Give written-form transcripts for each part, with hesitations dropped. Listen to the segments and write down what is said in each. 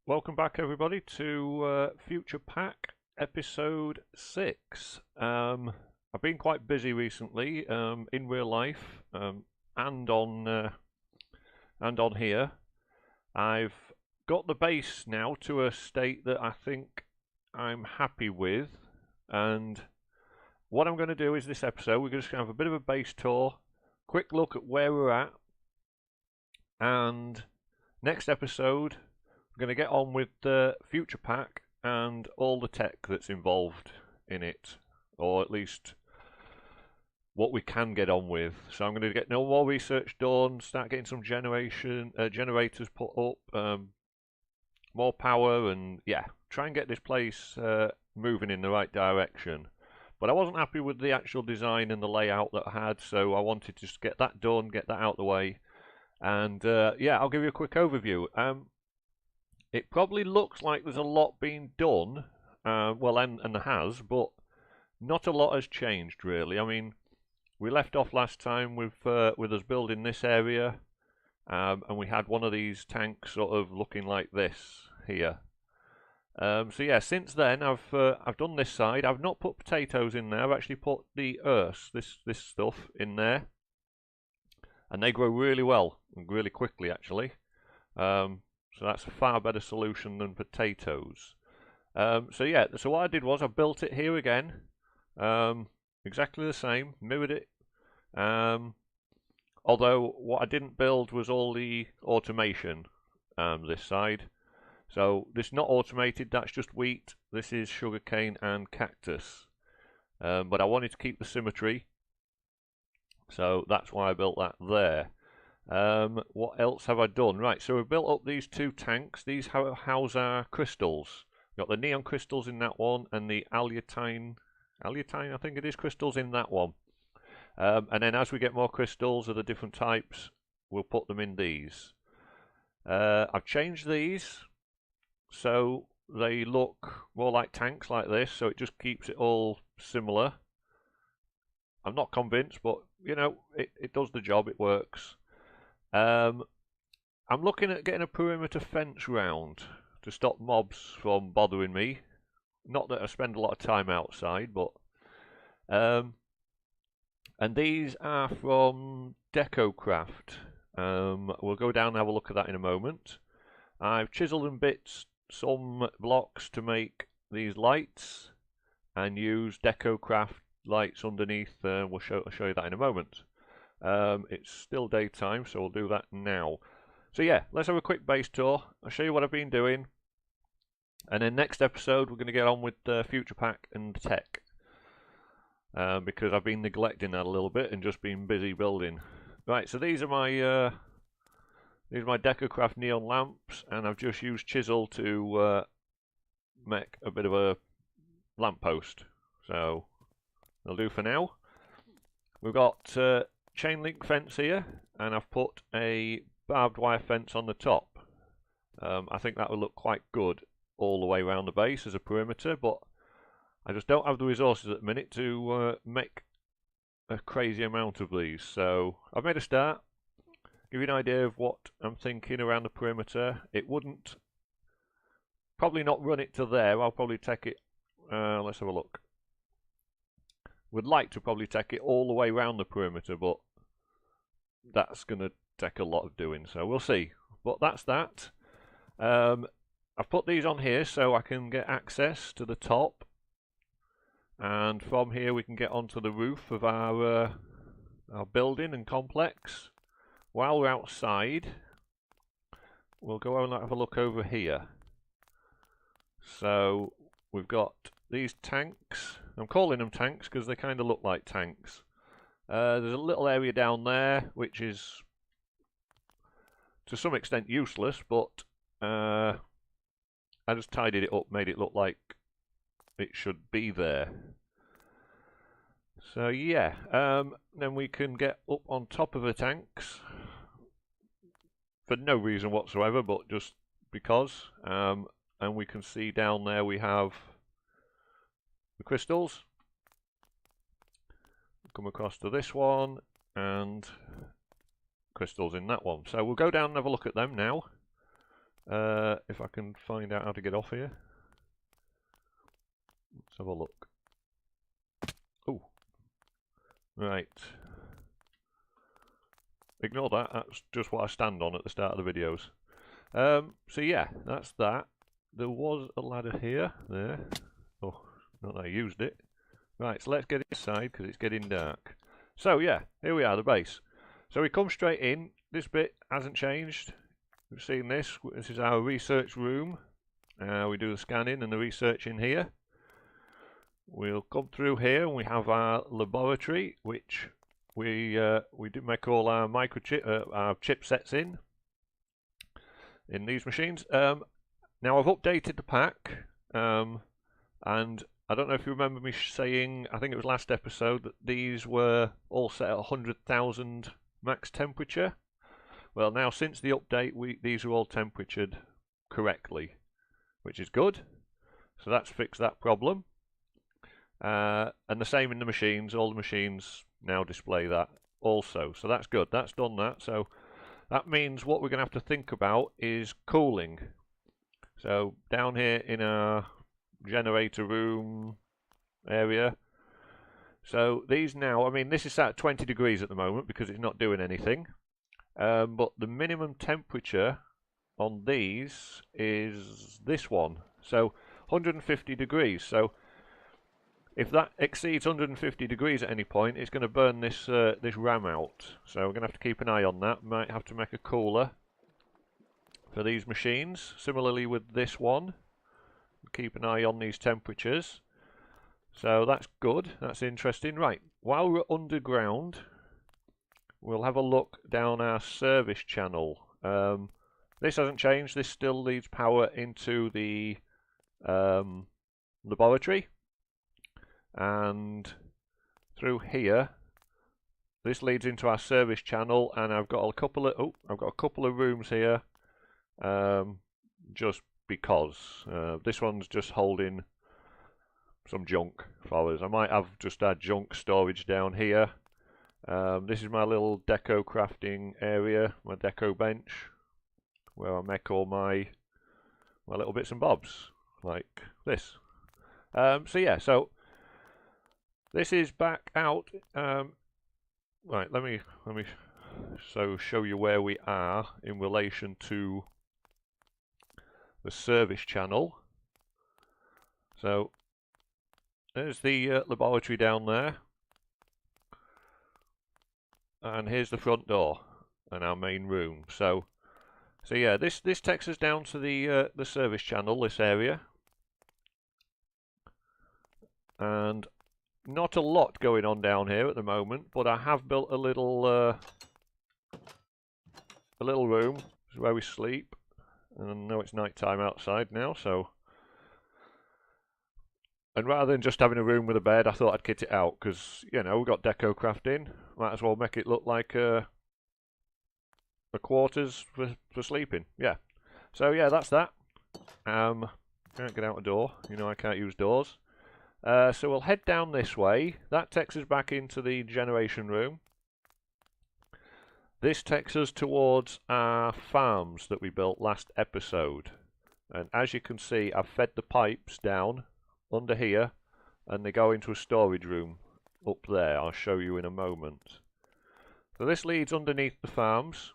Welcome back, everybody, to FuturePack episode 6. I've been quite busy recently in real life and on here. I've got the base now to a state that I think I'm happy with, and what I'm going to do is this episode we're just going to have a bit of a base tour, quick look at where we're at, and next episode we're going to get on with the FuturePack and all the tech that's involved in it, or at least what we can get on with. So I'm going to get no more research done, start getting some generators put up, more power, and yeah, try and get this place moving in the right direction. But I wasn't happy with the actual design and the layout that I had, so I wanted to just get that done, get that out of the way, and yeah, I'll give you a quick overview. It probably looks like there's a lot being done, well, and there has, but not a lot has changed really. I mean, we left off last time with us building this area, and we had one of these tanks sort of looking like this here. So yeah, since then I've done this side. I've not put potatoes in there. I've actually put the earth, this stuff, in there, and they grow really well and really quickly actually. So that's a far better solution than potatoes. So yeah, so what I did was I built it here again, exactly the same, mirrored it. Although what I didn't build was all the automation this side. So this is not automated, that's just wheat. This is sugarcane and cactus. But I wanted to keep the symmetry, so that's why I built that there. What else have I done? Right, so we've built up these two tanks. These house our crystals. Got the neon crystals in that one, and the alliatine I think it is, crystals in that one. And then as we get more crystals of the different types, we'll put them in these. I've changed these so they look more like tanks like this, so it just keeps it all similar. I'm not convinced, but you know, it does the job, it works. I'm looking at getting a perimeter fence round to stop mobs from bothering me. Not that I spend a lot of time outside, but and these are from DecoCraft. We'll go down and have a look at that in a moment. I've chiseled and bit some blocks to make these lights and use DecoCraft lights underneath. I'll show you that in a moment. It's still daytime, so we'll do that now. So yeah, let's have a quick base tour. I'll show you what I've been doing, and then next episode we're going to get on with the FuturePack and tech, because I've been neglecting that a little bit and just been busy building. Right, so these are my DecoCraft neon lamps, and I've just used chisel to make a bit of a lamppost. So they'll do for now. We've got chain link fence here, and I've put a barbed wire fence on the top. I think that will look quite good all the way around the base as a perimeter, but I just don't have the resources at the minute to make a crazy amount of these. So I've made a start, give you an idea of what I'm thinking around the perimeter. It wouldn't, probably not run it to there. I'll probably take it, let's have a look. Would like to probably take it all the way around the perimeter, but that's going to take a lot of doing, so we'll see. But that's that. I've put these on here so I can get access to the top, and from here we can get onto the roof of our building and complex. While we're outside, we'll go and have a look over here. So we've got these tanks. I'm calling them tanks because they kind of look like tanks. There's a little area down there which is to some extent useless, but I just tidied it up, made it look like it should be there. So yeah, then we can get up on top of the tanks for no reason whatsoever, but just because. And we can see down there we have the crystals. Come across to this one, and crystals in that one. So we'll go down and have a look at them now. If I can find out how to get off here. Let's have a look. Oh, right. Ignore that, that's just what I stand on at the start of the videos. So yeah, that's that. There was a ladder here, there. Oh, not that I used it. Right, so let's get inside because it's getting dark. So yeah, here we are, the base. So we come straight in. This bit hasn't changed. We've seen this. This is our research room. We do the scanning and the research in here. We'll come through here and we have our laboratory, which we do make all our our chipsets in these machines. Now I've updated the pack, and I don't know if you remember me saying, I think it was last episode, that these were all set at 100,000 max temperature. Well, now since the update, these are all temperatured correctly, which is good. So that's fixed that problem. And the same in the machines. All the machines now display that also. So that's good. That's done that. So that means what we're going to have to think about is cooling. So down here in our generator room area. So these now, I mean, this is at 20 degrees at the moment because it's not doing anything. But the minimum temperature on these is this one. So 150 degrees. So if that exceeds 150 degrees at any point, it's going to burn this this RAM out. So we're going to have to keep an eye on that. Might have to make a cooler for these machines. Similarly with this one, keep an eye on these temperatures. So that's good. That's interesting. Right, while we're underground, we'll have a look down our service channel. This hasn't changed. This still leads power into the laboratory. And through here, this leads into our service channel, and I've got a couple of rooms here, just because this one's just holding some junk for us. I might have just our junk storage down here. This is my little deco crafting area, my deco bench, where I make all my little bits and bobs like this. So yeah, so this is back out. Right, let me show you where we are in relation to the service channel. So there's the laboratory down there, and here's the front door and our main room. So yeah, this takes us down to the service channel, this area, and not a lot going on down here at the moment, but I have built a little room. This is where we sleep. And I know it's night time outside now, so. And rather than just having a room with a bed, I thought I'd kit it out because, you know, we've got deco crafting. Might as well make it look like a quarters for sleeping. Yeah. So yeah, that's that. Can't get out a door. You know I can't use doors. So we'll head down this way. That takes us back into the generation room. This takes us towards our farms that we built last episode. And as you can see, I've fed the pipes down under here, and they go into a storage room up there. I'll show you in a moment. So this leads underneath the farms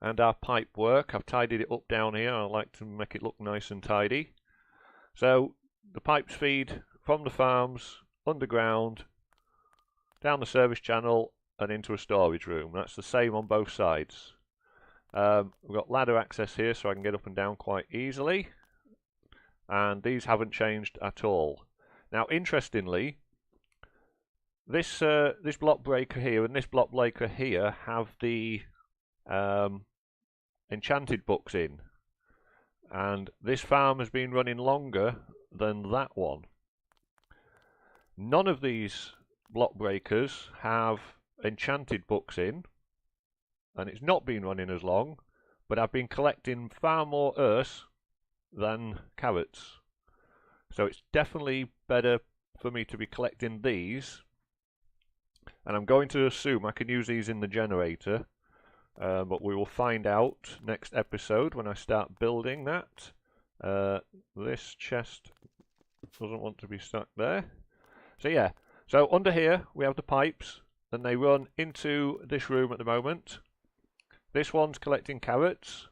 and our pipe work. I've tidied it up down here. I like to make it look nice and tidy. So the pipes feed from the farms, underground, down the service channel and into a storage room. That's the same on both sides. We've got ladder access here so I can get up and down quite easily. And these haven't changed at all. Now interestingly, this block breaker here and this block breaker here have the enchanted books in. And this farm has been running longer than that one. None of these block breakers have enchanted books in, and it's not been running as long, but I've been collecting far more earth than carrots. So it's definitely better for me to be collecting these, and I'm going to assume I can use these in the generator. but we will find out next episode when I start building that. This chest doesn't want to be stuck there. So yeah, so under here we have the pipes, and they run into this room at the moment. This one's collecting carrots,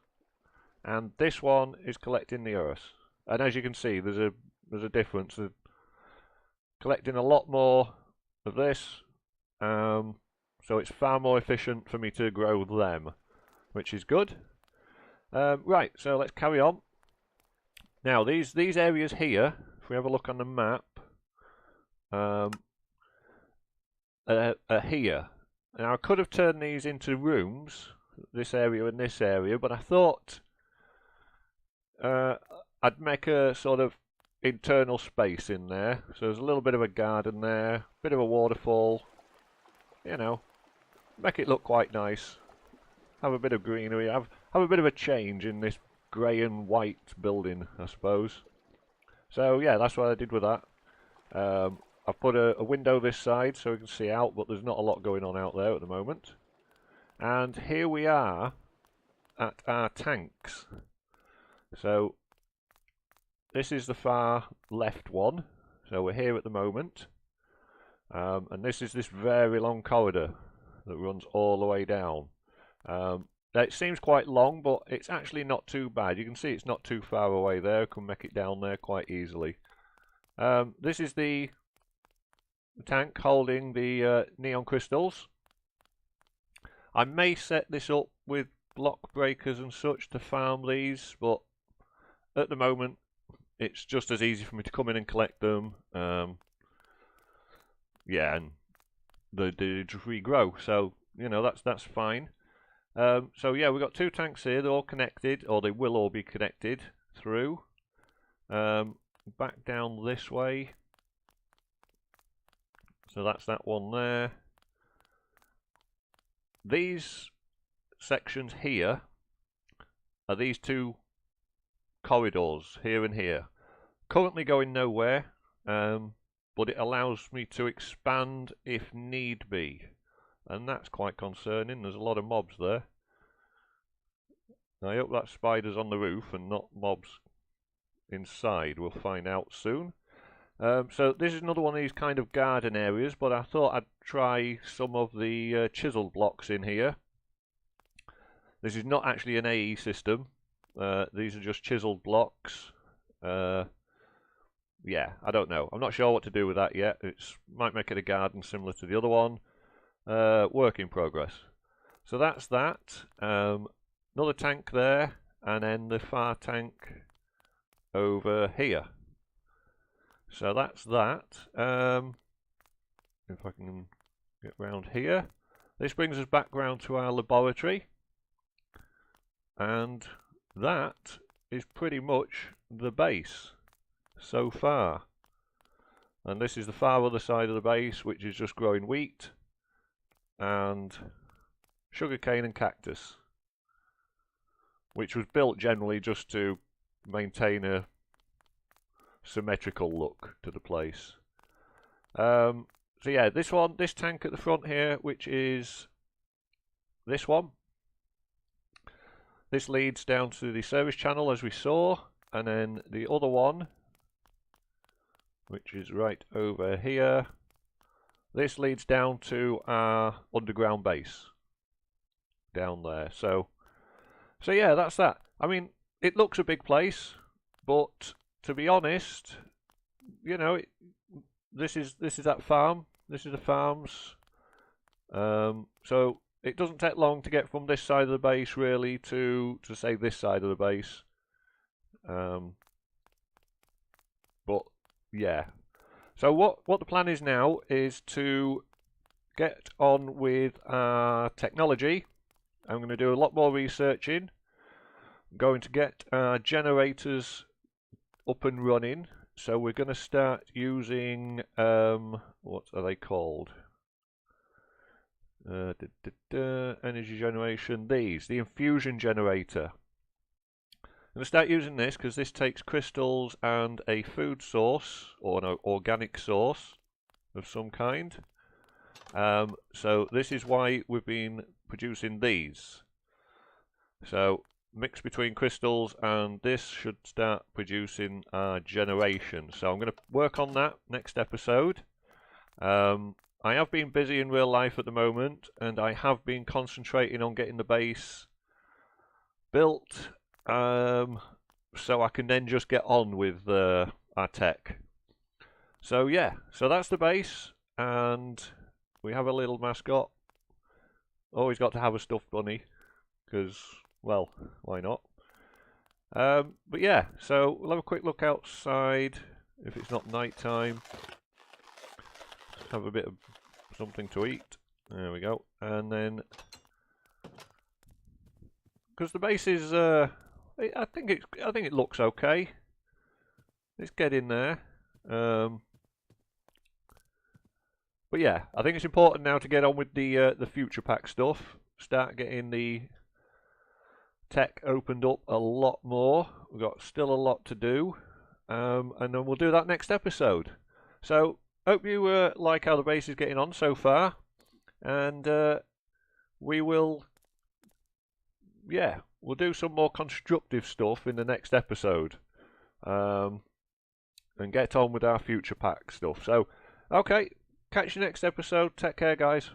and this one is collecting the earth. And as you can see, there's a difference. They're collecting a lot more of this, so it's far more efficient for me to grow them, which is good. Right, so let's carry on. Now these areas here, if we have a look on the map, are here. Now I could have turned these into rooms, this area and this area, but I thought I'd make a sort of internal space in there. So there's a little bit of a garden there, bit of a waterfall, you know, make it look quite nice. Have a bit of greenery, have a bit of a change in this grey and white building, I suppose. So yeah, that's what I did with that. I've put a window this side so we can see out, but there's not a lot going on out there at the moment. And here we are at our tanks. So this is the far left one, so we're here at the moment. And this is this very long corridor that runs all the way down. It seems quite long, but it's actually not too bad. You can see it's not too far away there. I can make it down there quite easily. This is the tank holding the neon crystals. I may set this up with block breakers and such to farm these, but at the moment it's just as easy for me to come in and collect them. Yeah, and they just regrow, so you know that's fine. So yeah, we've got two tanks here. They're all connected, or they will all be connected through. Back down this way. So that's that one there. These sections here are these two corridors, here and here. Currently going nowhere, but it allows me to expand if need be. And that's quite concerning. There's a lot of mobs there. I hope that spider's on the roof and not mobs inside. We'll find out soon. So this is another one of these kind of garden areas, but I thought I'd try some of the chiseled blocks in here. This is not actually an AE system. These are just chiseled blocks. Yeah, I don't know. I'm not sure what to do with that yet. It might make it a garden similar to the other one. Work in progress. So that's that. Another tank there, and then the far tank over here. So that's that. If I can get round here. This brings us back round to our laboratory. And that is pretty much the base so far. And this is the far other side of the base, which is just growing wheat and sugarcane and cactus, which was built generally just to maintain a symmetrical look to the place. So yeah, this tank at the front here, which is this one. This leads down to the service channel as we saw, and then the other one, which is right over here, this leads down to our underground base down there. So yeah, that's that. I mean, it looks a big place, but to be honest, you know, this is that farm. This is the farms. So it doesn't take long to get from this side of the base really to say this side of the base. But yeah. So what the plan is now is to get on with our technology. I'm going to do a lot more researching. I'm going to get our generators up and running. So we're going to start using what are they called? Energy generation. The infusion generator. I'm going to start using this because this takes crystals and a food source, or an organic source of some kind. So this is why we've been producing these. So mix between crystals, and this should start producing our generation. So I'm going to work on that next episode. I have been busy in real life at the moment, and I have been concentrating on getting the base built, so I can then just get on with our tech. So yeah, so that's the base, and we have a little mascot. Always got to have a stuffed bunny, because, well, why not? But yeah, so we'll have a quick look outside, if it's not night time. Have a bit of something to eat. There we go. And then, because the base is, I think it looks okay. It's getting there. But yeah, I think it's important now to get on with the FuturePack stuff. Start getting the tech opened up a lot more. We've got still a lot to do, and then we'll do that next episode. So hope you like how the base is getting on so far, and we will, yeah, we'll do some more constructive stuff in the next episode, and get on with our FuturePack stuff. So, okay, catch you next episode. Take care, guys.